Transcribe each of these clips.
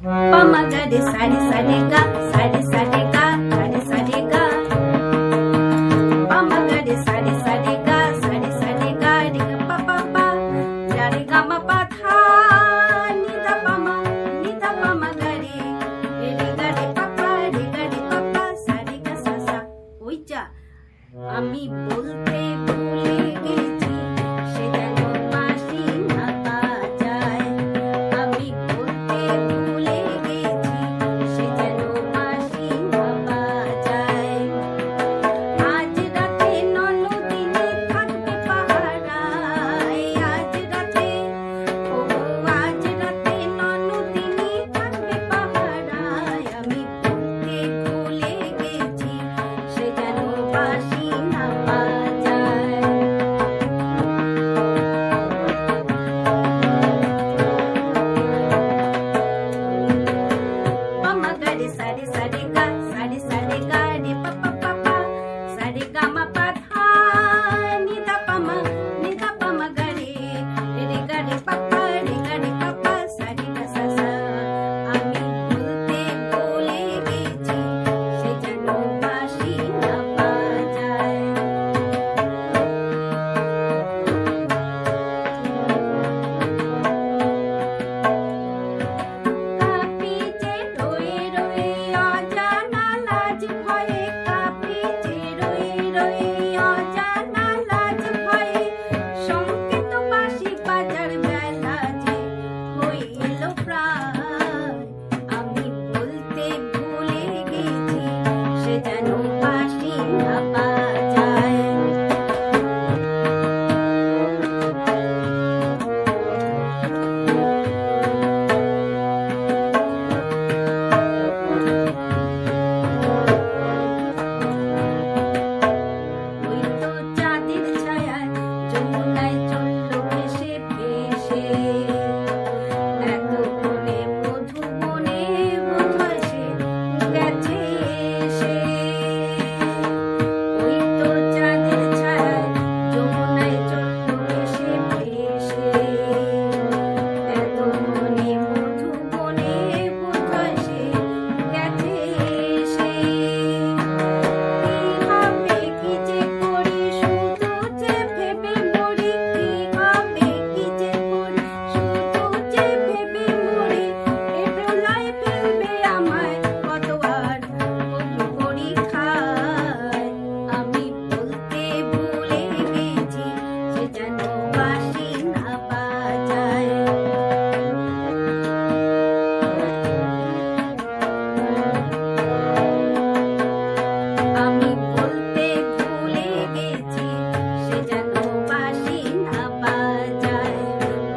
Pama ga re sa re ga, sa re ga, sa re ga. Pama ga re sa ga, sa re ga, re ga pa pa pa. Sa re ga ma pa tha, ni da pa ma ga re ga re pa pa, sa re ga sa sa. ওই যা আমি বলতে ভুলে গেছি সে যেন বাঁশি না বাজায়। আমি বলতে ভুলে গেছি সে যেন বাঁশি না বাজায়। আজ রাতে ননদিনী থাকবে পাহারায়। আজ রাতে ননদিনী থাকবে পাহারায়। আমি বলতে ভুলে গেছি সে যেন বাঁশি না বাজায়। পামা গা রে সা রে গা, সা রে গা রে পা পা পা পা। সা রে গা মা পা ধা, নি দা পা মা গা রে গা রে পা পা, পা পা, সা রে গা সা সা। আমি বলতে ভুলে গেছি সে যেন বাঁশি না বাজায়। কাঁপি যে রয়ে রয়ে অজানা লাজ ভয়ে। কাঁপি যে রয়ে রয়ে অজানা লাজ ভয়ে। সংকেত বাঁশি বাজার বেলা যে হইল প্রায়। আমি বলতে ভুলে গেছি সে যেন বাঁশি না বাজায়। ওই তো চাঁদের ছায়ায় যমুনায় চলল ভেসে ভেসে। এতক্ষণে মধুবনে বোধহয় সে গেছে এসে। ওই তো চাঁদের ছায়ায় যমুনায় চলল ভেসে ভেসে। এতক্ষণে মধুবনে বোধহয় সে গেছে এসে। কি হবে কি যে করি শুধু যে ভেবে মরি। কি হবে কি যে করি শুধু যে ভেবে মরি। এ প্রলয় ফেলবে আমায় কত আর কবু পরীক্ষায়। আমি বলতে ভুলে গেছি সে যেন বাঁশি না বাজায়। আমি বলতে ভুলে গেছি সে যেন বাঁশি না বাজায়।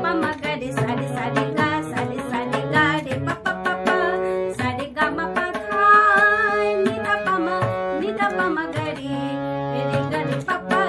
পামা গা রে সা রে গা, সা রে গা রে পা পা পা পা। সা রে গা মা পা ধা, নি দা পা মা গা রে গা রে পা পা।